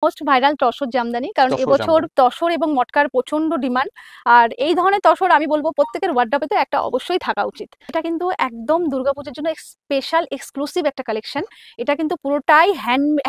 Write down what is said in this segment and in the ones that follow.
Most viral tussar Jamdani, কারণ তসর এবছর জামদানি। তসর এবং মটকার প্রচন্ড ডিমান্ড। আর এই ধরনের তসর আমি বলবো প্রত্যেকের ওয়ার্ডরোবে একটা অবশ্যই থাকা উচিত। এটা কিন্তু একদম দুর্গাপূজার জন্য স্পেশাল এক্সক্লুসিভ একটা কালেকশন। এটা কিন্তু পুরোটাই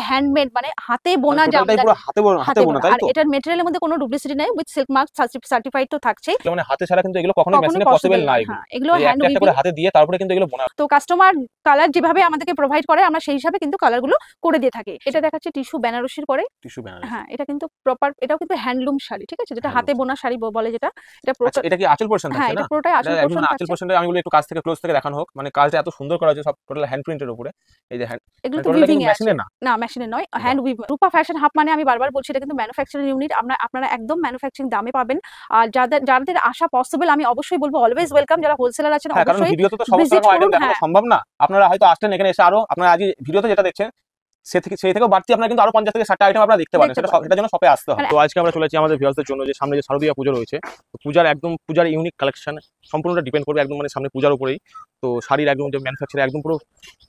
হ্যান্ডমেড, মানে হাতে মানে বোনা টোটালটাই পুরো জামদানি। হাতে হাতে বোনা, বোনা, তাই আর তো? এটার মেটেরিয়ালের মধ্যে কোনো ডুপ্লিসিটি নেই, উইথ সিল্ক মার্ক সার্টিফাইড তো থাকছেই। মানে হাতে ছাড়া কিন্তু এগুলো কখনোই কখনোই মেশিনে পসিবল পসিবল না নয়। এগুলো। হ্যাঁ, এগুলো এই হ্যান্ড একটা একটা উইভিং। করে হাতে দিয়ে তারপরে কিন্তু এগুলো বোনা। তো কাস্টমার কালার যেভাবে আমাদেরকে প্রোভাইড করে আমরা সেই হিসাবে কিন্তু কালারগুলো করে দিয়ে থাকি। এটা দেখাচ্ছে টিস্যু বেনারসির পরে। টিস্যু বেনারসি। হ্যাঁ, এটা কিন্তু প্রপার, এটাও কিন্তু হ্যান্ডলুম শাড়ি, ঠিক আছে, যেটা হাতে হ্যান্ডলুম। বোনা শাড়ি বলে যেটা। এটা আচ্ছা, পুরোটা, এটা কি আঁচল পোরশন হ্যাঁ, থাকছে এটা না? পুরোটাই এটা আঁচল একদম পোর্শন মানে আঁচল থাকছে। পোরশনটা আমি বলি একটু কাছ থেকে ক্লোজ থেকে দেখানো হোক। মানে কাজটা এত সুন্দর করা হয়েছে, সব টোটাল হ্যান্ড প্রিন্টের উপরে। এই যে হ্যান্ড, এগুলো মানে তো টোটালটা উইভিং কিন্তু এ আছে। মেশিনে না। না, মেশিনে নয়, বাহ! Hand weave. Rupa fashion hub মানে আমি বারবার বলছি, এটা কিন্তু ম্যানুফ্যাকচারিং ইউনিট। আপনারা একদম ম্যানুফ্যাকচারিং দামে পাবেন। আর যাদের যাদের আসা পসিবল, আমি অবশ্যই বলবো অলওয়েজ ওয়েলকাম। যারা হোলসেলার আছেন হ্যাঁ, কারণ অবশ্যই ভিডিওতে তো সমস্ত ভিজিট রকম আইটেম করুন। দেখানো হ্যাঁ, সম্ভব না। আপনারা হয়তো আসলেন এখানে এসে আরো আপনারা আজ ভিডিওতে যেটা দেখছেন সেই থেকেও বাড়তি আপনারা কিন্তু আরো 50 থেকে 60টা আইটেম আপনারা দেখতে পারেন। দেখতে পাবেন। সেটার জন্য শপে আসতে হবে। মানে তো আজকে আমরা চলেছি আমাদের ভিউয়ার্সদের জন্য যে সামনে যে শারদীয়া পুজো রয়েছে। তো পূজার ইউনিক কালেকশন সম্পূর্ণটা ডিপেন্ড করবে একদম মানে সামনে পূজার উপরেই। তো শাড়ির একদম যে ম্যানুফ্যাকচার একদম পুরো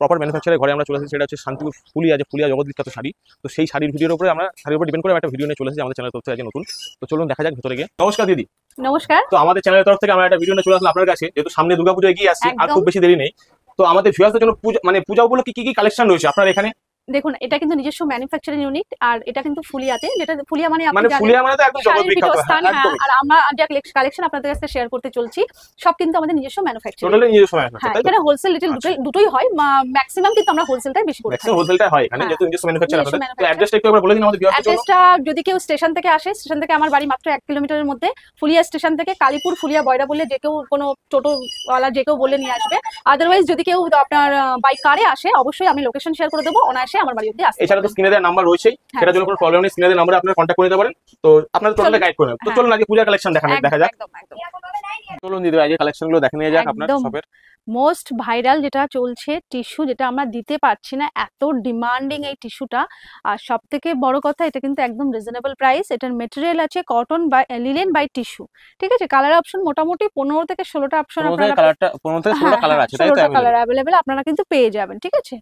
প্রপার ম্যানুফ্যাকচারের ঘরে আমরা চলে এসেছি। সেটা হচ্ছে শান্তিপুর ফুলিয়া জগৎ বিখ্যাত শাড়ি। তো সেই শাড়ির ভিডিওর উপরে আমরা শাড়ির উপর ডিপেন্ড করে একটা ভিডিও নিয়ে চলে এসেছি আমাদের চ্যানেলের তরফ থেকে আজকে নতুন। তো চলুন দেখা যাক ভিতরে গিয়ে। নমস্কার দিদি। নমস্কার। তো আমাদের চ্যানেলের তরফ থেকে আমরা একটা ভিডিও নিয়ে চলে আসলাম আপনার কাছে, যেহেতু সামনে দুর্গাপুজো এগিয়ে আসছে আর একদম। খুব বেশি দেরি নেই। তো আমাদের ভিউয়ার্সদের জন্য পূজা উপলক্ষে কি কি কালেকশন রয়েছে আপনার এখানে? দেখুন, এটা কিন্তু নিজস্ব ম্যানুফ্যাকচারিং ইউনিট, আর এটা কিন্তু ফুলিয়াতে, যেটা ফুলিয়া মানে আপনি মানে জানেন ফুলিয়া মানে তো একদম জগৎ শাড়ির বিখ্যাত। হ্যাঁ, পীঠস্থান। হ্যাঁ, একদমই। আর আমরা যে কালেকশন আপনাদের কাছে শেয়ার করতে চলছি সব কিন্তু আমাদের নিজস্ব ম্যানুফ্যাকচারিং। টোটালি নিজস্ব ম্যানুফ্যাকচার, হ্যাঁ, তাই তো? এখানে হোলসেল রিটেল আচ্ছা, দুটোই হয়। ম্যাক্সিমাম কিন্তু আমরা হোলসেলটাই বেশি করে ম্যাক্সিমাম থাকি। হোলসেলটা হয় এখানে, হ্যাঁ, যেহেতু নিজস্ব ম্যানুফ্যাকচার নিজস্ব আপনাদের। তো ম্যানুফ্যাকচার। অ্যাড্রেসটা একটু একবার বলে দিন আমাদের ভিউয়ারদের জন্য। অ্যাড্রেসটা যদি কেউ স্টেশন থেকে আসে, স্টেশন থেকে আমার বাড়ি মাত্র 1 কিলোমিটারের মধ্যে। ফুলিয়া স্টেশন থেকে কালীপুর ফুলিয়া বয়রা বললে যে কেউ, কোনো টোটোওয়ালা যে কেউ বলে নিয়ে আসবে। আদারওয়াইজ যদি কেউ আপনার বাই কারে আসে, অবশ্যই আমি লোকেশন শেয়ার করে দেবো, অনায়াসে আমার বাড়ি অব্দি আসতে এছাড়া তো পারবেন। স্ক্রিনে দেওয়া নাম্বার রয়েছেই, হ্যাঁ, সেটার জন্য কোনো প্রবলেম নেই। স্ক্রিনে দেওয়া নাম্বারে আপনারা কন্ট্যাক্ট করে নিতে পারেন। তো আপনাদের টোটালটা গাইড করে নেবেন। তো হ্যাঁ, চলুন আজকে পূজার কালেকশন দেখা একদম যাক। একদম একদম চলুন দিদি আজকে কালেকশনগুলো দেখে নিয়ে যাক আপনার একদম শপের। মোস্ট ভাইরাল যেটা চলছে টিস্যু, যেটা আমরা দিতে পারছি না, এত ডিমান্ডিং এই টিস্যুটা। আর সব থেকে বড় কথা, এটা কিন্তু একদম রিজনেবল প্রাইস। এটার মেটেরিয়াল আছে cotton by linen by tissue, ঠিক আছে। কালার অপশন মোটামুটি 15 থেকে 16টা অপশন 15 থেকে আপনারা 16টা হ্যাঁ কালার হ্যাঁ আছে, তাই তো? 16টা কালার অ্যাভেলেবেল। অ্যাভেলেবেল আপনারা কিন্তু পেয়ে যাবেন, ঠিক আছে।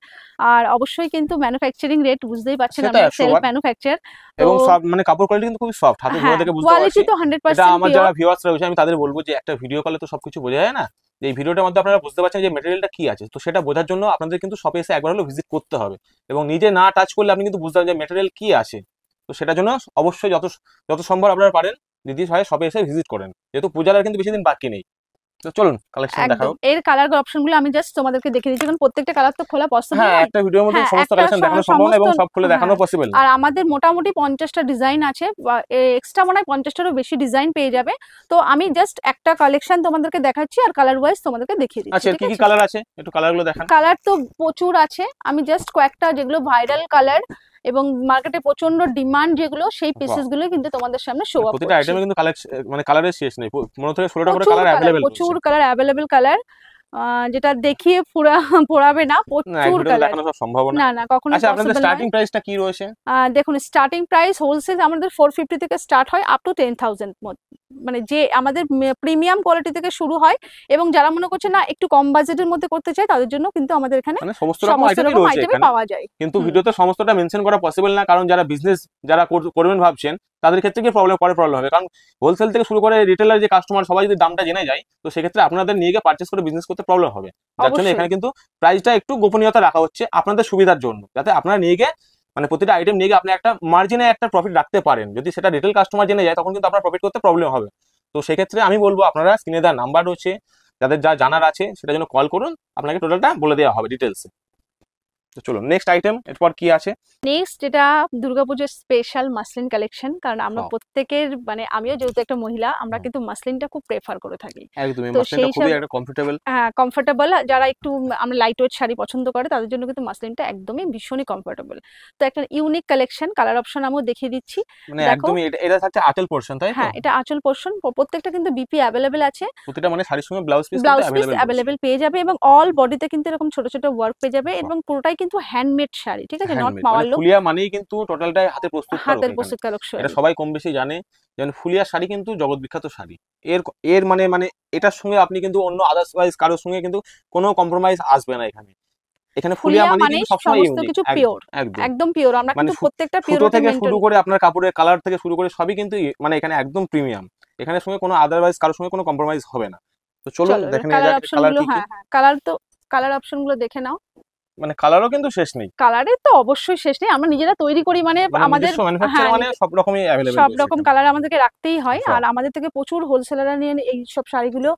আর অবশ্যই কিন্তু ম্যানুফ্যাকচারিং রেট বুঝতেই পারছেন, সেটা আমরা 100 সেলফ বার। ম্যানুফ্যাকচার। তো এবং সব মানে কাপড় কোয়ালিটি কিন্তু খুবই সফট, হাতে ধরে হ্যাঁ, দেখে বুঝতে কোয়ালিটি পারছি। তো এটা 100% আমার পিওর। যারা ভিউয়ার্স রয়েছে আমি তাদের বলবো যে একটা ভিডিও কলে তো সবকিছু বোঝা যায় না। যে এই ভিডিওটার মধ্যে আপনারা বুঝতে পারছেন যে মেটেরিয়ালটা কি আছে। তো সেটা বোঝার জন্য আপনাদের কিন্তু শপে এসে একবার হলো ভিজিট করতে হবে, এবং নিজে না টাচ করলে আপনি কিন্তু বুঝতে পারবেন যে মেটেরিয়াল কি আছে। তো সেটার জন্য অবশ্যই যত সম্ভব আপনারা পারেন দিদি ভাই শপে এসে ভিজিট করেন, যেহেতু পূজার আর কিন্তু বেশি দিন বাকি নেই। তো চলুন কালেকশন দেখাও। একদম, এর কালার অপশনগুলো আমি জাস্ট তোমাদেরকে দেখিয়ে দিচ্ছি, কারণ প্রত্যেকটা কালার তো খোলা পসিবল হ্যাঁ, নয়। একটা ভিডিওর মধ্যে হ্যাঁ, সমস্ত একটা কালেকশন দেখানো সম্ভব না এবং সব খুলে দেখানো হ্যাঁ, পসিবল না। আর আমাদের মোটামুটি 50টা ডিজাইন আছে, এক্সট্রা মনে হয় 50টারও বেশি ডিজাইন পেয়ে যাবে। তো আমি জাস্ট একটা কালেকশন তোমাদেরকে দেখাচ্ছি, আর কালার ওয়াইজ তোমাদেরকে দেখিয়ে দিচ্ছি, আচ্ছা, ঠিক কি কি আছে। কালার আছে একটু কালারগুলো দেখান। কালার তো প্রচুর আছে, আমি জাস্ট কয়েকটা যেগুলো ভাইরাল কালার এবং মার্কেটে প্রচন্ড ডিমান্ড যেগুলো, সেই বাহ! পিসেস গুলো কিন্তু তোমাদের সামনে শো মানে আপ প্রতিটা করছি। আইটেমে কিন্তু মানে কালারের শেষ নেই। 15 থেকে 16টা করে কালার অ্যাভেলেবেল রয়েছে। প্রচুর কালার অ্যাভেলেবেল কালার, যেটা দেখিয়ে পোড়াবে না, না, এক প্রচুর ভিডিওতে কালার। দেখানো সব সম্ভব না। না না, কখনোই আচ্ছা, আপনাদের পসিবল নয়। স্টার্টিং প্রাইসটা কি রয়েছে? দেখুন, স্টার্টিং প্রাইস হোলসেল আমাদের 450 থেকে স্টার্ট হয়, আপ টু 10,000। মানে যে আমাদের প্রিমিয়াম কোয়ালিটি থেকে শুরু হয়, এবং যারা মনে করছে না একটু কম বাজেটের মধ্যে করতে চায়, তাদের জন্য কিন্তু আমাদের এখানে মানে সমস্ত রকম সমস্ত আইটেমই রকম রয়েছে আইটেমই এখানে। পাওয়া যায়। কিন্তু হুম, ভিডিওতে সমস্তটা মেনশন করা পসিবল না, কারণ যারা বিজনেস করবেন ভাবছেন তাদের ক্ষেত্রে কি প্রবলেম হবে। কারণ হোলসেল থেকে শুরু করে রিটেলার যে কাস্টমার সবাই যদি দামটা জেনে যায়, তো সেক্ষেত্রে আপনাদের নিয়ে গিয়ে পারচেস করে বিজনেস করতে প্রবলেম হবে। যার জন্য অবশ্যই এখানে কিন্তু প্রাইসটা একটু গোপনীয়তা রাখা হচ্ছে আপনাদের সুবিধার জন্য, যাতে আপনারা নিয়ে গিয়ে মানে প্রতিটা আইটেম নিয়ে গিয়ে আপনি একটা মার্জিনে একটা প্রফিট রাখতে পারেন। যদি সেটা রিটেল কাস্টমার জেনে যায় তখন কিন্তু আপনার প্রফিট করতে প্রবলেম হবে। তো সেক্ষেত্রে আমি বলবো আপনারা স্ক্রিনে দেওয়া নাম্বার রয়েছে, যাদের যা জানার আছে সেটার জন্য কল করুন, আপনাকে টোটালটা বলে দেওয়া হবে ডিটেলসে। তো চলুন নেক্সট আইটেম, এরপর কি আছে? নেক্সট যেটা দুর্গাপুজোর স্পেশাল মাসলিন কালেকশন, কারণ আমরা Wow. প্রত্যেকের, মানে আমিও যেহেতু একটা মহিলা, আমরা হুম। কিন্তু মাসলিনটা খুব প্রেফার করে থাকি। একদমই, তো মাসলিনটা সেই খুবই সব, একটা কমফোর্টেবল। হ্যাঁ, কমফোর্টেবল। যারা একটু আমরা লাইট ওয়েট শাড়ি পছন্দ করে তাদের জন্য কিন্তু মাসলিনটা একদমই ভীষণই কমফোর্টেবল। তো একটা ইউনিক কালেকশন, কালার অপশন আমিও দেখিয়ে দিচ্ছি। মানে দেখো, একদমই এটা থাকছে আঁচল পোর্শন, তাই তো? হ্যাঁ, এটা আঁচল পোর্শন। প্রত্যেকটা কিন্তু বিপি অ্যাভেলেবেল আছে। প্রতিটা মানে শাড়ির সঙ্গে ব্লাউজ পিস কিন্তু ব্লাউজ পিস অ্যাভেলেবেল রয়েছে। অ্যাভেলেবেল পেয়ে যাবে, এবং অল বডিতে কিন্তু এরকম ছোট ছোট ওয়ার্ক পেয়ে যাবে, এবং পুরোটাই কিন্তু হ্যান্ডমেড শাড়ি, ঠিক আছে, নট হ্যান্ডমেড, মানে মাওয়ার লুক। ফুলিয়া মানেই কিন্তু টোটালটাই হাতে প্রস্তুতকারক হাতের এখানে। প্রস্তুতকারক এটা শাড়ি। সবাই কম বেশি জানে, যেমন ফুলিয়া শাড়ি কিন্তু জগৎ বিখ্যাত শাড়ি। এর এর মানে এটার সঙ্গে আপনি কিন্তু অন্য আদার্সওয়াইজ কারোর সঙ্গে কিন্তু কোনো কম্প্রোমাইজ আসবে না এখানে। এখানে ফুলিয়া ফুলিয়া মানে মানে কিন্তু সবসময় সমস্ত ইউনিক, কিছু পিওর, একদম একদম পিওর। আমরা মানে কিন্তু প্রত্যেকটা সুতো পিওরিটি থেকে মেইনটেইন। শুরু করে আপনার কাপড়ের কালার থেকে শুরু করে সবই কিন্তু মানে এখানে একদম প্রিমিয়াম। এখানে সঙ্গে কোনো আদারওয়াইজ কারোর সঙ্গে কোনো কম্প্রোমাইজ হবে না। তো চলুন চলো এবার দেখে নেওয়া কালার যাক অপশন কালার গুলো, কি কি। হ্যাঁ হ্যাঁ কালার তো, কালার অপশন গুলো দেখে নাও। মানে কালারও কিন্তু শেষ নেই, কালারের তো অবশ্যই শেষ নেই, আমরা নিজেরা তৈরি করি মানে মানে আমাদের, নিজস্ব ম্যানুফ্যাকচার হ্যাঁ মানে সব রকমই অ্যাভেলেবেল সব রয়েছে রকম এখানে কালার আমাদেরকে রাখতেই হয়। সব। আর আমাদের থেকে প্রচুর হোলসেলাররা নিয়ে এই সব শাড়িগুলো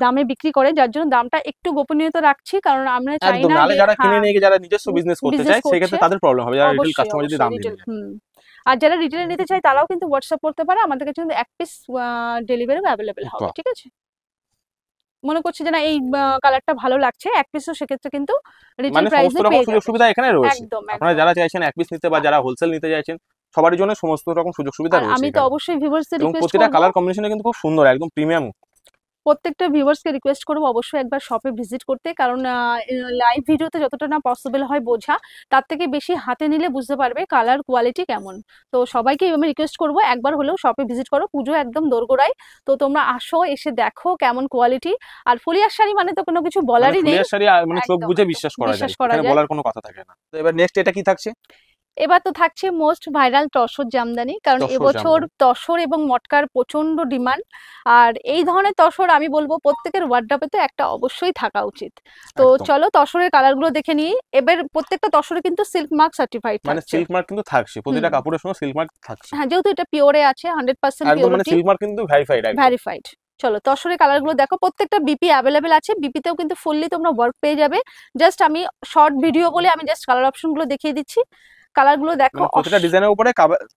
দামে বিক্রি করে, যার জন্য দামটা একটু গোপনীয়তা রাখছি, কারণ আমরা চাই একদম, না নাহলে যে, যারা কিনে হ্যাঁ নিয়ে গিয়ে যারা নিজস্ব বিজনেস করতে বিজনেস চায় করছে সেক্ষেত্রে তাদের প্রবলেম হবে, যারা রিটেল অবশ্যই কাস্টমার যদি অবশ্যই দাম দিয়ে রিটেল, নেয়। আর যারা রিটেলে নিতে চায় তারাও কিন্তু হোয়াটসঅ্যাপ করতে পারে, আমাদের কাছে কিন্তু এক পিস ডেলিভারিও অ্যাভেলেবেল হবে, বাহ, ঠিক আছে। মনে করছে যে না এই কালারটা ভালো লাগছে, এক পিসও সেক্ষেত্রে কিন্তু রিটেল মানে সমস্ত প্রাইসে রকম পেয়ে সুযোগ যাবে। সুবিধা এখানে রয়েছে। একদম আপনারা একদম। যারা চাইছেন এক পিস নিতে বা যারা হোলসেল নিতে চাইছেন সবারই জন্য সমস্ত রকম সুযোগ সুবিধা আর রয়েছে আমি তো এখানে। অবশ্যই ভিউয়ার্সদের এবং রিকোয়েস্ট প্রতিটা করব, কালার কম্বিনেশনে কিন্তু খুব সুন্দর, একদম প্রিমিয়াম। প্রত্যেকটা ভিউয়ার্সকে রিকোয়েস্ট করবো অবশ্যই একবার শপে ভিজিট করতে, কারণ লাইভ ভিডিওতে যতটা না পসিবল হয় বোঝা, তার থেকে বেশি হাতে নিলে বুঝতে পারবে কালার কোয়ালিটি কেমন। তো সবাইকে আমি রিকোয়েস্ট করবো একবার হলেও শপে ভিজিট করো, পুজো একদম দোরগোড়ায়, তো তোমরা আসো, এসে দেখো কেমন কোয়ালিটি। আর ফুলিয়ার শাড়ি মানে তো কোনো কিছু মানে বলারই নেই, ফুলিয়ার শাড়ি মানে চোখ একদম বুঝে একদম বিশ্বাস করা বিশ্বাস যায়, করা এখানে যায়। বলার কোনো কথা থাকে না। তো এবার নেক্সট এটা কি থাকছে? এবার তো থাকছে মোস্ট ভাইরাল তসর জামদানি, কারণ তসর এবছর জামদানি, তসর এবং মটকার প্রচন্ড ডিমান্ড। আর এই ধরনের তসর আমি বলবো প্রত্যেকের ওয়ার্ড্রপে তো একটা অবশ্যই থাকা উচিত। তো একদম চলো তসরের কালারগুলো দেখে নিই। এবার প্রত্যেকটা তসরে কিন্তু সিল্ক মার্ক সার্টিফাইড মানে থাকছে। সিল্ক মার্ক কিন্তু থাকছে, হুম, প্রতিটা কাপড়ের সঙ্গে সিল্ক মার্ক থাকছে, হ্যাঁ যেহেতু এটা পিওরে আছে, 100% একদম মানে পিওরিটি, সিল্ক মার্ক কিন্তু ভেরিফাইড একদম। ভ্যারিফাইড। চলো তসরের কালারগুলো দেখো, প্রত্যেকটা বিপি অ্যাভেলেবেল আছে, বিপিতেও কিন্তু ফুললি তোমরা ওয়ার্ক পেয়ে যাবে। জাস্ট আমি শর্ট ভিডিও বলে আমি জাস্ট কালার অপশনগুলো দেখিয়ে দিচ্ছি, কালারগুলো দেখো। মানে প্রতিটা ডিজাইনের উপরে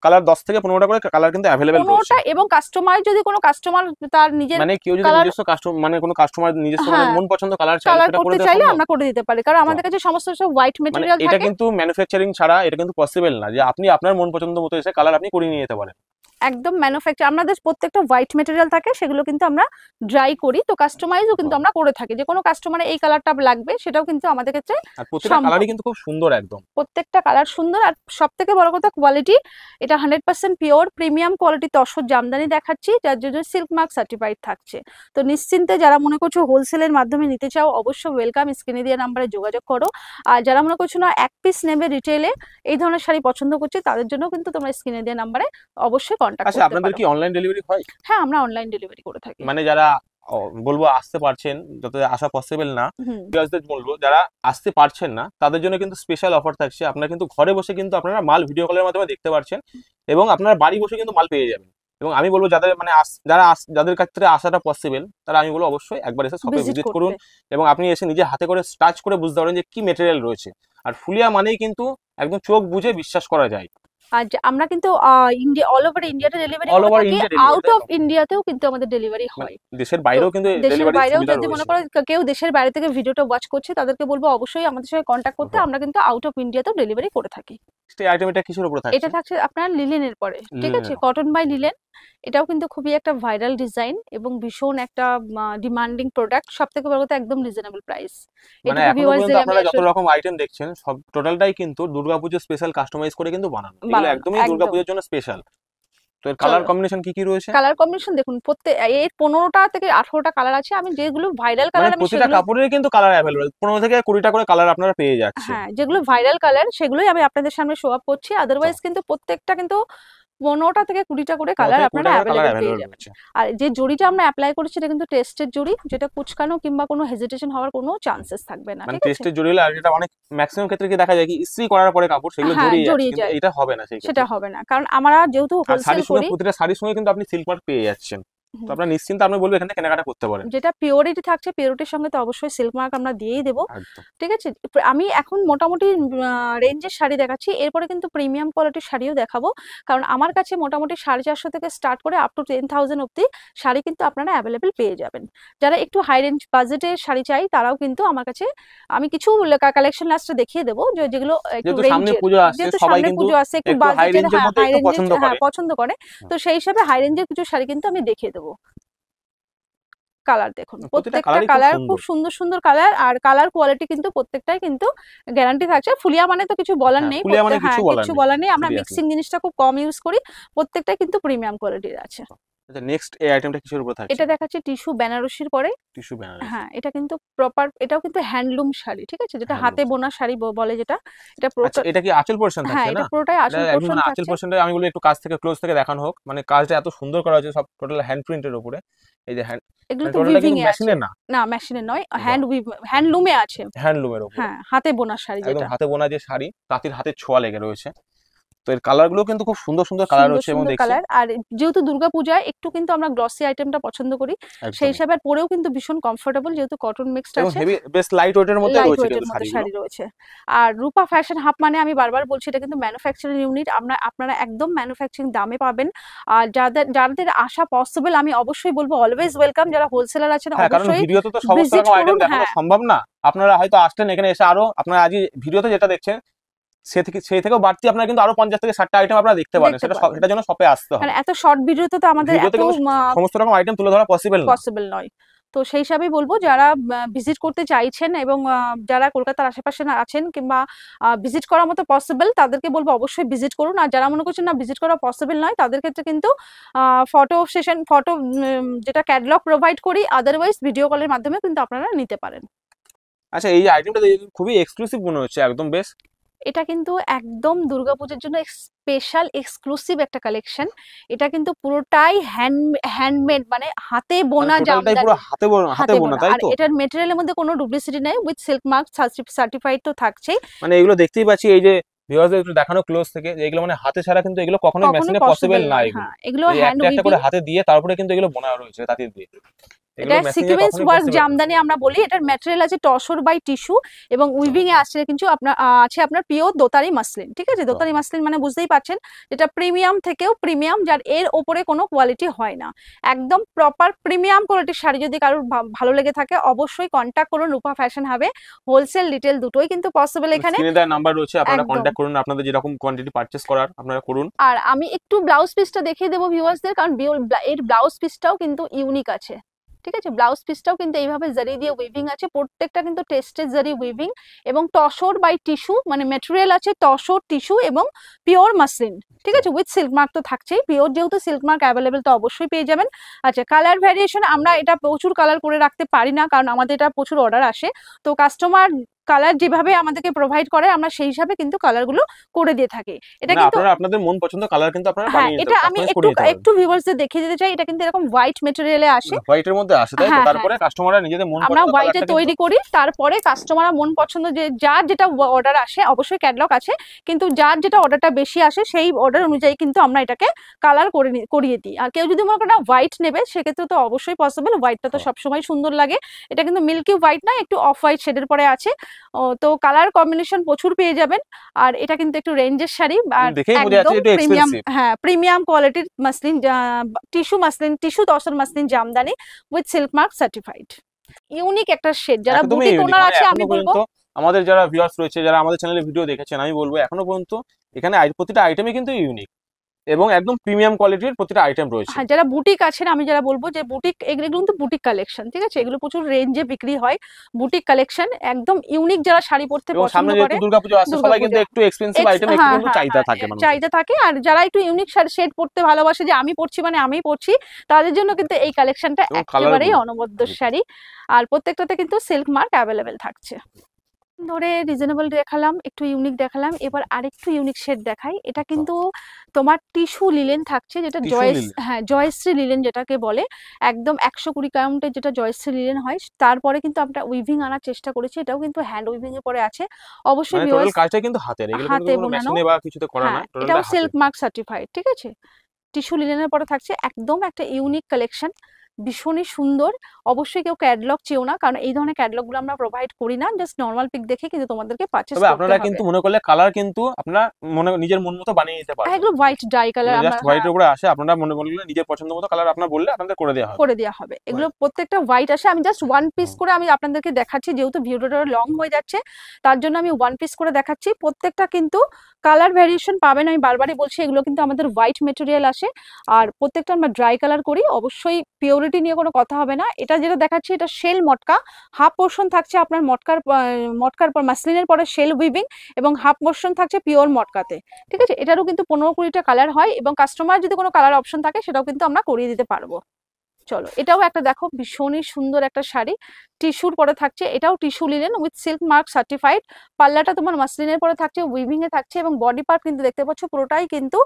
কালার 10 থেকে 15টা করে কালার কিন্তু অ্যাভেলেবেল রয়েছে। 15টা, এবং কাস্টমার যদি কোনো কাস্টমার তার নিজের মানে কেউ যদি কালার, নিজস্ব কাস্টমার মানে কোনো কাস্টমার নিজস্ব মানে হ্যাঁ মন পছন্দ কালার চাইলে কালার সেটা করে করতে দেওয়া চাইলে সম্ভব। আমরা করে দিতে পারি, কারণ বাহ, আমাদের কাছে সমস্ত সব হোয়াইট মানে মেটেরিয়াল এটা থাকে। কিন্তু ম্যানুফ্যাকচারিং ছাড়া এটা কিন্তু পসিবল না যে আপনি আপনার মন পছন্দ মতো এসে কালার আপনি করে নিয়ে যেতে পারেন। একদম ম্যানুফ্যাকচার, আমাদের প্রত্যেকটা হোয়াইট মেটেরিয়াল থাকে, সেগুলো কিন্তু আমরা ড্রাই করি, তো কাস্টমাইজও কিন্তু বাহ, আমরা করে থাকি, যে কোনো কাস্টমারে এই কালারটা লাগবে সেটাও কিন্তু আমাদের ক্ষেত্রে আর প্রতিটা সম্ভব। কালারই কিন্তু খুব সুন্দর একদম। প্রত্যেকটা কালার সুন্দর, আর সব থেকে বড় কথা কোয়ালিটি, এটা 100% pure premium quality tussar Jamdani দেখাচ্ছি, যার জন্য সিল্ক মার্ক সার্টিফাইড থাকছে। তো নিশ্চিন্তে যারা মনে করছো হোলসেলের মাধ্যমে নিতে চাও অবশ্যই ওয়েলকাম, স্ক্রিনে দেওয়া নাম্বারে যোগাযোগ করো। আর যারা মনে করছো না এক পিস নেবে রিটেলে, এই ধরনের শাড়ি পছন্দ করছে, তাদের জন্য কিন্তু তোমরা স্ক্রিনে দেওয়া নাম্বারে অবশ্যই কন্ট্যাক্ট আচ্ছা, করতে আপনাদের পারো। কি অনলাইন ডেলিভারি হয়? হ্যাঁ আমরা অনলাইন ডেলিভারি করে থাকি। মানে যারা বলবো আসতে পারছেন, যত আসা পসিবল না, হুম, ভিউয়ার্সদের বলবো যারা আসতে পারছেন না তাদের জন্য কিন্তু স্পেশাল অফার থাকছে। আপনারা কিন্তু ঘরে বসে কিন্তু আপনারা মাল ভিডিও কলের মাধ্যমে দেখতে পারছেন এবং আপনারা বাড়ি বসে কিন্তু মাল পেয়ে যাবেন। এবং আমি বলবো যাদের মানে যাদের ক্ষেত্রে আসাটা পসিবল, তারা আমি বলবো অবশ্যই একবার এসে শপে ভিজিট ভিজিট করতে। করুন এবং আপনি এসে নিজে হাতে করে টাচ করে বুঝতে পারেন যে কি মেটেরিয়াল রয়েছে। আর ফুলিয়া মানেই কিন্তু একদম চোখ বুঝে বিশ্বাস করা যায়। আর আমরা কিন্তু ইন্ডিয়া, অল ওভার ইন্ডিয়াতে ডেলিভারি অল করে ওভার থাকি, ইন্ডিয়া ডেলিভারি, আউট তাই অফ তো? ইন্ডিয়াতেও কিন্তু আমাদের ডেলিভারি মানে হয়। দেশের তো বাইরেও কিন্তু দেশের ডেলিভারির বাইরেও সুবিধা যদি মনে রয়েছে। করো কেউ দেশের বাইরে থেকে ভিডিওটা ওয়াচ করছে, তাদেরকে বলবো অবশ্যই আমাদের সঙ্গে কন্ট্যাক্ট করতে, বাহ, আমরা কিন্তু আউট অফ ইন্ডিয়াতেও ডেলিভারি করে থাকি। এই আইটেম এটা কিসের উপরে এটা থাকছে? থাকছে আপনার লিলেনের পরে, ঠিক আছে, লিনেনের। Cotton by linen. এটাও কিন্তু খুবই একটা ভাইরাল ডিজাইন এবং ভীষণ একটা ডিমান্ডিং প্রোডাক্ট, সব থেকে বড় কথা একদম রিজনেবল প্রাইস। মানে এটুকু এখনো পর্যন্ত ভিউয়ার্সদের আমি আপনারা যত আসলে রকম আইটেম দেখছেন সব টোটালটাই কিন্তু দুর্গাপুজো স্পেশাল কাস্টমাইজ করে কিন্তু বানানো, এগুলো বানানো একদমই একদম। দুর্গাপুজোর জন্য স্পেশাল। তো এর কালার চলো কম্বিনেশন কি কি রয়েছে? কালার কম্বিনেশন দেখুন, প্রত্যেক এর 15টা থেকে 18টা কালার আছে, আমি যেগুলো ভাইরাল মানে কালার আমি প্রতিটা সেগুলো, কাপড়ের কিন্তু কালার অ্যাভেলেবেল, 15 থেকে 20টা করে কালার আপনারা পেয়ে যাচ্ছেন। হ্যাঁ যেগুলো ভাইরাল কালার সেগুলোই আমি আপনাদের সামনে শো আপ করছি, বাহ, আদারওয়াইজ কিন্তু প্রত্যেকটা কিন্তু 15টা থেকে 20টা করে 15 কালার থেকে আপনারা 20টা করে কালার অ্যাভেলেবেল পেয়ে অ্যাভেলেবেল যাবেন। রয়েছে। আর যে জড়িটা আমরা অ্যাপ্লাই করেছি এটা কিন্তু টেস্টের জড়ি, যেটা কুচকানো কিংবা কোনো হেজিটেশন হওয়ার কোনো চান্সেস থাকবে না, মানে ঠিক আছে। টেস্টের জড়িয়ে আর যেটা অনেক ম্যাক্সিমাম ক্ষেত্রে কি দেখা যায় কি ইস্ত্রি করার পরে কাপড় সেগুলো হ্যাঁ জড়িয়ে যাচ্ছে, জড়িয়ে কিন্তু যায়, এটা হবে না সেই সেটা ক্ষেত্রে। হবে না, কারণ আমরা যেহেতু আর হোলসেল শাড়ির সঙ্গে করি। প্রতিটা শাড়ির সঙ্গে কিন্তু আপনি সিল্ক মার্ক পেয়ে যাচ্ছেন। তো হুম, আপনারা নিশ্চিন্তে আপনি বলবো এখানে কেনাকাটা করতে পারেন। যেটা পিওরিটি থাকছে পিওরিটির সঙ্গে তো অবশ্যই সিল্ক মার্ক আমরা দিয়েই দেবো, একদম ঠিক আছে। আমি এখন মোটামুটি রেঞ্জের শাড়ি দেখাচ্ছি, এরপরে কিন্তু প্রিমিয়াম কোয়ালিটির শাড়িও দেখাবো, কারণ আমার কাছে মোটামুটি 450 থেকে স্টার্ট করে আপ টু 10,000 অব্দি শাড়ি কিন্তু আপনারা অ্যাভেলেবেল পেয়ে যাবেন। যারা একটু হাই রেঞ্জ বাজেটের শাড়ি চাই তারাও কিন্তু আমার কাছে, আমি কিছু কালেকশন লাস্টে দেখিয়ে দেবো যেগুলো একটু যেহেতু সামনে রেঞ্জের, পুজো আসছে যেহেতু সবাই সামনে কিন্তু পুজো আসছে, একটু একটু হাই বাজেটের, রেঞ্জের হ্যাঁ মধ্যে হাই একটু রেঞ্জের, পছন্দ হ্যাঁ করে। পছন্দ করে, তো সেই হিসাবে হাই রেঞ্জের কিছু শাড়ি কিন্তু আমি দেখিয়ে দেবো। কালার দেখুন, প্রতিটা প্রত্যেকটা কালারই খুব কালার খুব সুন্দর। সুন্দর সুন্দর কালার, আর কালার কোয়ালিটি কিন্তু প্রত্যেকটাই কিন্তু গ্যারান্টি থাকছে। ফুলিয়া মানে তো কিছু বলার হ্যাঁ, নেই, ফুলিয়া মানে হ্যাঁ কিছু বলার কিছু নেই, বলার নেই, আমরা সিরিয়াসলি। মিক্সিং জিনিসটা খুব কম ইউজ করি, প্রত্যেকটাই কিন্তু প্রিমিয়াম কোয়ালিটির আছে। আচ্ছা, নেক্সট এই আইটেমটা কিসের উপর থাকছে? এটা দেখাচ্ছে টিস্যু বেনারসির পরে। টিস্যু বেনারসি। হ্যাঁ, এটা কিন্তু প্রপার, এটাও কিন্তু হ্যান্ডলুম শাড়ি, ঠিক আছে, যেটা হাতে হ্যান্ডলুম। বোনা শাড়ি বলে যেটা। এটা আচ্ছা, পুরোটা, এটা কি আঁচল পোর্শন হ্যাঁ, থাকছে এটা না? পুরোটাই এটা আঁচল একদম পোর্শন মানে আঁচল থাকছে। পোর্শনটা আমি বলি একটু কাছ থেকে ক্লোজ থেকে দেখানো হোক, মানে কাজটা এত সুন্দর করা হয়েছে, সব টোটাল হ্যান্ড প্রিন্টের উপরে। এই যে হ্যান্ড, এগুলো মানে তো টোটালটা উইভিং কিন্তু এ আছে। মেশিনের না। না, মেশিনে নয়, বাহ, হ্যান্ডলুমে আছে। হ্যান্ডলুমের উপরে হ্যাঁ, হাতে বোনা শাড়ি একদম যেটা। হাতে বোনা যে শাড়ি, তাঁতির হাতের ছোঁয়া লেগে রয়েছে। তো এর কালার গুলো কিন্তু খুব সুন্দর সুন্দর কালার সুন্দর রয়েছে এবং সুন্দর দেখছি কালার। আর যেহেতু দুর্গাপূজায় একটু কিন্তু আমরা গ্লসি আইটেমটা পছন্দ করি, সেই একদমই, হিসাবে আর পরেও কিন্তু ভীষণ কমফোর্টেবল, যেহেতু কটন মিক্সড এবং আছে, হেভি বেশ লাইট ওয়েটের মধ্যে লাইট রয়েছে ওয়েটের কিন্তু মধ্যে শাড়িগুলো। শাড়ি রয়েছে। আর রূপা ফ্যাশন হাব মানে আমি বারবার বলছি, এটা কিন্তু ম্যানুফ্যাকচারিং ইউনিট, আপনারা একদম ম্যানুফ্যাকচারিং দামে পাবেন। আর যাদের যাদের আসা পসিবল, আমি অবশ্যই বলবো অলওয়েজ ওয়েলকাম। যারা হোলসেলার আছেন হ্যাঁ, কারণ অবশ্যই ভিডিওতে তো সমস্ত ভিজিট রকম আইটেম করুন। দেখানো হ্যাঁ, সম্ভব না। আপনারা হয়তো আসলেন এখানে এসে আরো, আপনারা আজ ভিডিওতে যেটা দেখছেন সেই থেকেও বাড়তি আপনারা কিন্তু আরো 50 থেকে 60টা আইটেম আপনারা দেখতে পারেন। দেখতে পারবেন। সেটার জন্য শপে আসতে কারণ হবে। এত শর্ট ভিডিওতে তো আমাদের ভিডিওতে এত কিন্তু সমস্ত রকম আইটেম তুলে ধরা পসিবল না। পসিবল নয়। তো সেই হিসাবেই বলবো, যারা ভিজিট করতে চাইছেন এবং যারা কলকাতার আশেপাশে আছেন কিংবা ভিজিট করার মতো পসিবল, তাদেরকে বলবো অবশ্যই ভিজিট করুন। আর যারা মনে করছেন না ভিজিট করা পসিবল নয়, তাদের ক্ষেত্রে কিন্তু ফটো সেশন, ফটো যেটা ক্যাটালগ প্রোভাইড করি, আদারওয়াইজ ভিডিও কলের মাধ্যমে কিন্তু আপনারা নিতে পারেন। আচ্ছা, এই আইটেমটা খুবই এক্সক্লুসিভ মনে হচ্ছে, একদম বেশ। এটা কিন্তু একদম দুর্গাপূজার জন্য স্পেশাল এক্সক্লুসিভ একটা কালেকশন। এটা কিন্তু পুরোটাই হ্যান্ডমেড, মানে হাতে মানে বোনা টোটালটাই পুরো জামদানি, হাতে হাতে বোনা, বোনা। তাই আর তো? এটার মেটেরিয়ালের মধ্যে কোনো ডুপ্লিসিটি নেই, উইথ সিল্ক মার্ক সার্টিফাইড তো থাকছেই। মানে এগুলো দেখতেই পাচ্ছি, এই যে ভিউয়ারদের একটু দেখানো ক্লোজ থেকে, যে এগুলো মানে হাতে ছাড়া কিন্তু এগুলো কখনোই কখনো মেশিনে পসিবল পসিবল না। নয়। এগুলো হ্যাঁ, এগুলো এই হ্যান্ড একটা একটা করে উইভিং। হাতে দিয়ে তারপরে কিন্তু এগুলো বোনা রয়েছে তাঁতির দিয়ে। এগুলো এটা মেশিনে সিকোয়েন্স কখনোই ওয়ার্ক পসিবল না। জামদানি আমরা বলি। এটার ম্যাটেরিয়াল আছে টসর বাই টিস্যু, এবং উইভিং এ আসছে কিন্তু আপনার আছে আপনার পিওর দোতারি মাসলিন, ঠিক আছে। বাহ, দোতারি মাসলিন মানে বুঝতেই পারছেন, যেটা প্রিমিয়াম থেকেও প্রিমিয়াম, যার এর ওপরে কোনো কোয়ালিটি হয় না। একদম প্রপার প্রিমিয়াম কোয়ালিটির শাড়ি যদি কারোর ভালো লেগে থাকে, অবশ্যই কন্ট্যাক্ট করুন রূপা ফ্যাশন হাবে। হোলসেল রিটেল দুটোই কিন্তু পসিবল এখানে। স্ক্রিনে দেওয়া নাম্বার রয়েছে, আপনারা একদম। কন্ট্যাক্ট করুন, আপনাদের যেরকম কোয়ান্টিটি পারচেস করার আপনারা করুন। আর আমি একটু ব্লাউজ পিসটা দেখিয়ে দেবো ভিউয়ার্সদের, কারণ এর ব্লাউজ পিসটাও কিন্তু ইউনিক আছে, ঠিক আছে। ব্লাউজ পিসটাও কিন্তু এইভাবে জারি দিয়ে উইভিং আছে, প্রত্যেকটা কিন্তু টেস্টেড জারি উইভিং, এবং টসর বাই টিস্যু, মানে মেটেরিয়াল আছে টসর টিস্যু এবং পিওর মাসলিন, ঠিক আছে, উইথ সিল্ক মার্ক তো থাকছেই। পিওর যেহেতু সিল্ক মার্ক অ্যাভেলেবেল, তো অবশ্যই পেয়ে যাবেন। আচ্ছা, কালার ভ্যারিয়েশন আমরা এটা প্রচুর কালার করে রাখতে পারি না, কারণ আমাদের এটা প্রচুর অর্ডার আসে। তো কাস্টমার কালার যেভাবে আমাদেরকে প্রোভাইড করে, আমরা সেই হিসাবে কিন্তু কালারগুলো করে দিয়ে থাকি। এটা মানে কিন্তু, আপনারা আপনাদের মন পছন্দ কালার কিন্তু আপনারা হ্যাঁ, বানিয়ে নিতে এটা পারেন, আমি কাস্টমাইজ একটু করে নিতে পারেন। একটু ভিউয়ার্সদের দেখিয়ে দিতে চাই। এটা কিন্তু এরকম হোয়াইট মেটেরিয়ালে আসে। হোয়াইটের মধ্যে আসে, তাই তো? হ্যাঁ, হ্যাঁ, তারপরে কাস্টমাররা নিজেদের মন আমরা পছন্দ হোয়াইটে কালারটা তৈরি করি, তারপরে কাস্টমাররা মন পছন্দ যে যার যেটা অর্ডার আসে, অবশ্যই ক্যাটালগ আছে, কিন্তু যার যেটা অর্ডারটা বেশি আসে সেই অর্ডার অনুযায়ী কিন্তু আমরা এটাকে কালার করিয়ে দিই। আর কেউ যদি মনে করেন হোয়াইট নেবে, সেক্ষেত্রে তো অবশ্যই পসিবল, হোয়াইটটা তো সবসময় সুন্দর লাগে। এটা কিন্তু মিল্কি হোয়াইট না, একটু অফ হোয়াইট শেডের পরে আছে। তো কালার কম্বিনেশন প্রচুর পেয়ে যাবেন। আর এটা কিন্তু একটু রেঞ্জের শাড়ি, আর দেখেই বোঝা যাচ্ছে একদম একটু প্রিমিয়াম, এক্সপেন্সিভ। হ্যাঁ, প্রিমিয়াম কোয়ালিটির muslin, tissue tussar muslin Jamdani with silk mark certified. Unique একটা শেড, যারা একদমই বুটিক ইউনিক। ওনার মানে আছে এখনো আমি বলবো। পর্যন্ত আমাদের যারা ভিউয়ার্স রয়েছে, যারা আমাদের চ্যানেলে ভিডিও দেখেছেন, আমি বলবো এখনো পর্যন্ত এখানে প্রতিটা আইটেমই কিন্তু ইউনিক এবং একদম প্রিমিয়াম কোয়ালিটির প্রতিটা আইটেম রয়েছে। হ্যাঁ, যারা বুটিক আছেন, আমি যারা বলবো যে বুটিক, এগুলো কিন্তু বুটিক কালেকশন, ঠিক আছে, এগুলো প্রচুর রেঞ্জে বিক্রি হয়। বুটিক কালেকশন একদম ইউনিক, যারা শাড়ি পরতে এবং পছন্দ সামনে করে। যেহেতু দুর্গাপুজো আসছে, সবাই কিন্তু দুর্গাপূজা, একটু এক্সপেন্সিভ আইটেম একটু হ্যাঁ, কিন্তু হ্যাঁ, চাহিদা হ্যাঁ, থাকে মানুষের। চাহিদা থাকে। আর যারা একটু ইউনিক শেড পরতে ভালোবাসে, যে আমি পরছি মানে আমিই পরছি, তাদের জন্য কিন্তু এই কালেকশনটা এবং একেবারেই কালারগুলো অনবদ্য শাড়ি। আর প্রত্যেকটাতে কিন্তু সিল্ক মার্ক অ্যাভেলেবেল থাকছে। ধরে রিজনেবল দেখালাম, একটু ইউনিক দেখালাম, এবার আরেকটু ইউনিক শেড দেখাই। এটা কিন্তু তোমার টিস্যু লিলেন থাকছে, যেটা টিস্যু লিলেন। হ্যাঁ, জয়শ্রী লিলেন যেটাকে বলে। একদম 120 কাউন্টের যেটা জয়শ্রী লিলেন হয়, তারপরে কিন্তু আমরা উইভিং আনার চেষ্টা করেছি। এটাও কিন্তু হ্যান্ড উইভিং এর পরে আছে। অবশ্যই মানে টোটাল ভিউয়ার্স, কাজটা কিন্তু হাতের, এগুলো কিন্তু হাতে কোনো বোনানো। মেশিনে বা কিছুতে করা হ্যাঁ, না, টোটালটা এটাও হাতে। সিল্ক মার্ক সার্টিফাইড, ঠিক আছে। টিস্যু লিনেনের পরে থাকছে একদম একটা ইউনিক কালেকশন, ভীষণই সুন্দর। অবশ্যই কেউ ক্যাটালগ চেও না, কারণ এই ধরনের ক্যাটালগ গুলো আমরা প্রোভাইড করি না, জাস্ট নর্মাল পিক দেখে কিন্তু তোমাদেরকে পারচেজ তবে করতে আপনারা হবে। কিন্তু মনে করলে কালার কিন্তু আপনারা নিজের মন মতো বানিয়ে নিতে পারবেন। এগুলো হোয়াইট ডাই কালার আমরা, জাস্ট হোয়াইটের উপরে আসে, আপনারা মনে করলে নিজের পছন্দ মতো কালার আপনারা বললে আপনাদের করে দেওয়া হবে। করে দেওয়া হবে। এগুলো প্রত্যেকটা হোয়াইট আসে। আমি জাস্ট ওয়ান পিস করে আমি আপনাদেরকে দেখাচ্ছি, যেহেতু ভিডিওটা লং হয়ে যাচ্ছে, তার জন্য আমি ওয়ান পিস করে দেখাচ্ছি। প্রত্যেকটা কিন্তু কালার ভ্যারিয়েশন পাবেন, আমি বারবারই বলছি, এগুলো কিন্তু আমাদের হোয়াইট মেটেরিয়াল আসে। আর প্রত্যেকটা আমরা ড্রাই কালার করি, অবশ্যই পিওর কোয়ালিটি নিয়ে কোনো কথা হবে না। এটা যেটা দেখাচ্ছি এটা শেল মটকা, হাফ পোর্শন থাকছে আপনার মটকার পর মাসলিনের পরে শেল উইভিং এবং হাফ পোর্শন থাকছে পিওর মটকাতে, ঠিক আছে। এটারও কিন্তু 15-20টা কালার হয় এবং কাস্টমার যদি কোনো কালার অপশন থাকে সেটাও কিন্তু আমরা করিয়ে দিতে পারবো। চলো, এটাও একটা দেখো ভীষণই সুন্দর একটা শাড়ি, টিস্যুর পরে থাকছে, এটাও tissue linen with silk mark certified. পাল্লাটা তোমার মাসলিনের পরে থাকছে, উইভিং এ থাকছে এবং বডি পার্ট কিন্তু দেখতে পাচ্ছ পুরোটাই কিন্তু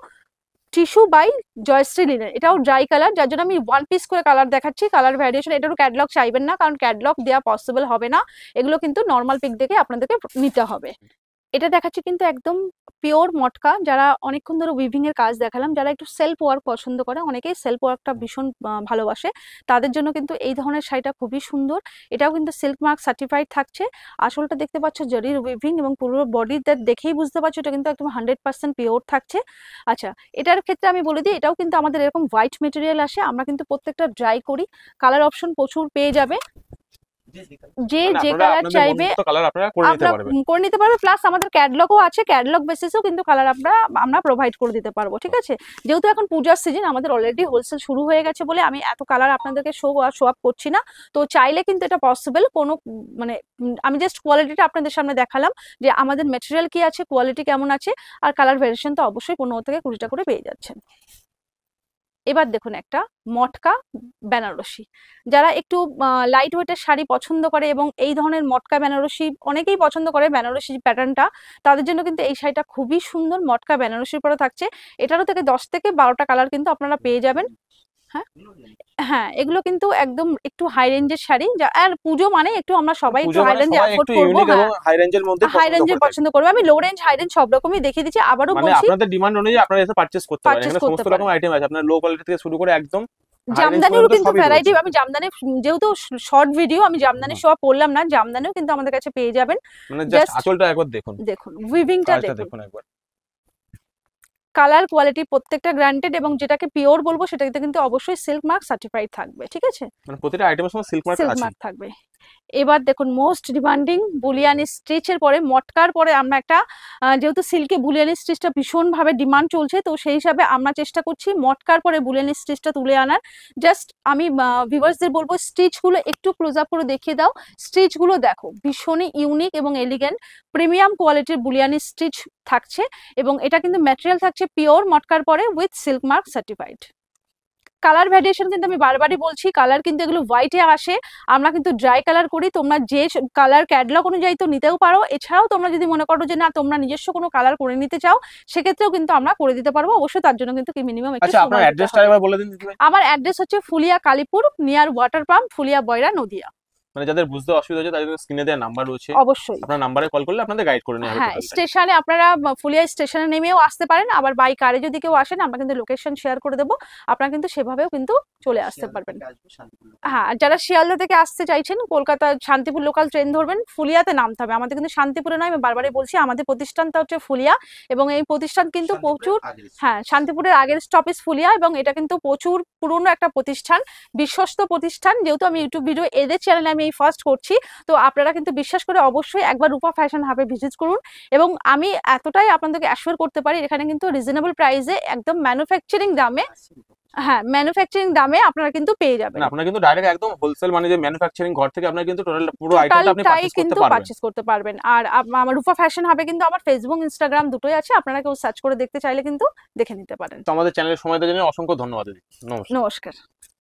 টিস্যু বাই জয়শ্রী লিনেন। এটাও ড্রাই কালার, যার জন্য আমি ওয়ান পিস করে কালার দেখাচ্ছি, কালার ভ্যারিয়েশন। এটারও ক্যাটলগ চাইবেন না, কারণ ক্যাটলগ দেওয়া পসিবল হবে না, এগুলো কিন্তু নর্মাল পিক দেখে আপনাদেরকে নিতে হবে। এটা দেখাচ্ছি কিন্তু একদম পিওর মটকা, যারা অনেকক্ষণ ধরে উইভিং এর কাজ দেখালাম, যারা একটু সেলফ ওয়ার্ক পছন্দ করে, অনেকেই সেলফ ওয়ার্কটা ভীষণ ভালোবাসে, তাদের জন্য কিন্তু এই ধরনের শাড়িটা খুবই সুন্দর। এটাও কিন্তু সিল্ক মার্ক সার্টিফাইড থাকছে। আসলটা দেখতে পাচ্ছ জরির উইভিং এবং পুরো বডি দেখেই বুঝতে পারছো এটা কিন্তু একদম 100% পিওর থাকছে। আচ্ছা, এটার ক্ষেত্রে আমি বলে দিই, এটাও কিন্তু আমাদের এরকম হোয়াইট মেটেরিয়াল আসে, আমরা কিন্তু প্রত্যেকটা ড্রাই করি, কালার অপশন প্রচুর পেয়ে যাবে, যে যে কালার চাইবে আপনারা করে নিতে পারবে। প্লাস আমাদের ক্যাটলগও আছে, ক্যাটলগ বেসিসেও কিন্তু কালার আমরা প্রোভাইড করে দিতে পারবো, ঠিক আছে। যেহেতু এখন পূজার সিজন, আমাদের অলরেডি হোলসেল শুরু হয়ে গেছে বলে আমি এত কালার আপনাদেরকে শো আপ করছি না, তো চাইলে কিন্তু এটা পসিবল। কোনো মানে আমি জাস্ট কোয়ালিটিটা আপনাদের সামনে দেখালাম যে আমাদের মেটেরিয়াল কি আছে, কোয়ালিটি কেমন আছে, আর কালার ভেরিয়েশন তো অবশ্যই 15 থেকে 20টা করে পেয়ে যাচ্ছেন। এবার দেখুন একটা মটকা বেনারসি, যারা একটু লাইট ওয়েটের শাড়ি পছন্দ করে এবং এই ধরনের মটকা বেনারসি অনেকেই পছন্দ করে বেনারসি প্যাটার্নটা, তাদের জন্য কিন্তু এই শাড়িটা খুবই সুন্দর। মটকা বেনারসির পরে থাকছে, এটারও থেকে 10 থেকে 12টা কালার কিন্তু আপনারা পেয়ে যাবেন। হ্যাঁ হ্যাঁ, এগুলো কিন্তু একদম একটু হাই রেঞ্জের শাড়ি, আর পুজো মানে একটু আমরা সবাই একটু হাই রেঞ্জে অ্যাফোর্ড করব, হাই রেঞ্জের মধ্যে হাই রেঞ্জের পছন্দ করবে। আমি লো রেঞ্জ হাই রেঞ্জ সব রকমই দেখিয়ে দিচ্ছি, আবারও মানে বলছি আপনাদের ডিমান্ড অনুযায়ী আপনারা এসে পারচেজ করতে পারেন। এখানে সমস্ত রকম আইটেম আছে, আপনার লো কোয়ালিটি থেকে শুরু করে একদম জামদানিরও কিন্তু ভ্যারাইটি। আমি জামদানি, যেহেতু শর্ট ভিডিও, আমি জামদানি সব পড়লাম না, জামদানিও কিন্তু আমাদের কাছে পেয়ে যাবেন। মানে জাস্ট আঁচলটা একবার দেখুন, দেখুন উইভিংটা দেখুন একবার, কালার কোয়ালিটি প্রত্যেকটা গ্রান্টেড, এবং যেটাকে পিওর বলবো সেটাতে কিন্তু অবশ্যই সিল্ক মার্ক সার্টিফাইড থাকবে, ঠিক আছে। মানে প্রতিটা আইটেমের সময় সিল্ক মার্ক থাকবে। এবার দেখুন মোস্ট ডিমান্ডিং বুলিয়ানি স্টিচের পরে, মটকার পরে আমরা একটা, যেহেতু সিল্কে বুলিয়ানি স্টিচটা ভীষণ ভাবে ডিমান্ড চলছে, তো সেই হিসাবে আমরা চেষ্টা করছি মটকার পরে বুলিয়ানি স্টিচটা তুলে আনার। জাস্ট আমি ভিউয়ার্সদের বলবো স্টিচগুলো একটু ক্লোজ আপ করে দেখিয়ে দাও। স্টিচগুলো দেখো ভীষণই ইউনিক এবং এলিগেন্ট, প্রিমিয়াম কোয়ালিটির বুলিয়ানি স্টিচ থাকছে, এবং এটা কিন্তু ম্যাটেরিয়াল থাকছে পিওর মটকার পরে with silk mark certified. Colour variation কিন্তু আমি বারবারই বলছি, কালার কিন্তু এগুলো হোয়াইটে আসে, আমরা কিন্তু ড্রাই কালার করি, তোমরা যে কালার ক্যাটলগ অনুযায়ী তো নিতেও পারো। এছাড়াও তোমরা যদি মনে করো যে না তোমরা নিজস্ব কোনো কালার করে নিতে চাও, সেক্ষেত্রেও কিন্তু আমরা করে দিতে পারবো। অবশ্যই তার জন্য কিন্তু কি মিনিমাম একটু আচ্ছা, আপনার অ্যাড্রেসটা একবার বলে দিন দিদি ভাই। আমার অ্যাড্রেস হচ্ছে Phulia Kalipur, near water pump, Phulia বয়রা নদিয়া। মানে যাদের বুঝতে অসুবিধা হচ্ছে তাদের স্ক্রিনে দেওয়া নাম্বার রয়েছে, অবশ্যই আপনার নাম্বারে কল করলে আপনাদের গাইড করে নেওয়া হবে। হ্যাঁ, স্টেশনে আপনারা ফুলিয়া স্টেশনে নেমেও আসতে পারেন, আবার বাই কারে যদি কেউ আসেন আমরা কিন্তু লোকেশন শেয়ার করে দেবো, আপনারা কিন্তু সেভাবেও কিন্তু চলে আসতে পারবেন। হ্যাঁ, যারা শিয়ালদা থেকে আসতে চাইছেন, কলকাতা শান্তিপুর লোকাল ট্রেন ধরবেন, ফুলিয়াতে নামতে হবে। আমাদের কিন্তু শান্তিপুরে নয়, আমি বারবারই বলছি আমাদের প্রতিষ্ঠানটা হচ্ছে ফুলিয়া, এবং এই প্রতিষ্ঠান কিন্তু প্রচুর, হ্যাঁ শান্তিপুরের আগের স্টপেজ ফুলিয়া, এবং এটা কিন্তু প্রচুর পুরনো একটা প্রতিষ্ঠান, বিশ্বস্ত প্রতিষ্ঠান। যেহেতু আমি ইউটিউব ভিডিও এদের চ্যানেলে আমি এই ফার্স্ট করছি, তো আপনারা কিন্তু বিশ্বাস করে অবশ্যই একবার রূপা ফ্যাশন হাবে ভিজিট করুন। এবং আমি এতটাই আপনাদেরকে অ্যাসিওর করতে পারি, এখানে কিন্তু রিজনেবল প্রাইসে একদম ম্যানুফ্যাকচারিং দামে, হ্যাঁ ম্যানুফ্যাকচারিং দামে আপনারা কিন্তু পেয়ে যাবেন। আপনারা কিন্তু ডাইরেক্ট একদম হোলসেল মানে যে ম্যানুফ্যাকচারিং ঘর থেকে আপনারা কিন্তু টোটাল পুরো আইটেমটা আপনি পারচেজ করতে পারবেন। আর আমার রূপা ফ্যাশন হাবে কিন্তু আমার ফেসবুক ইনস্টাগ্রাম দুটোই আছে, আপনারা কেউ সার্চ করে দেখতে চাইলে কিন্তু দেখে নিতে পারেন। তো আমাদের চ্যানেলের সময় দেওয়ার জন্য অসংখ্য ধন্যবাদ দিদি। নমস্কার।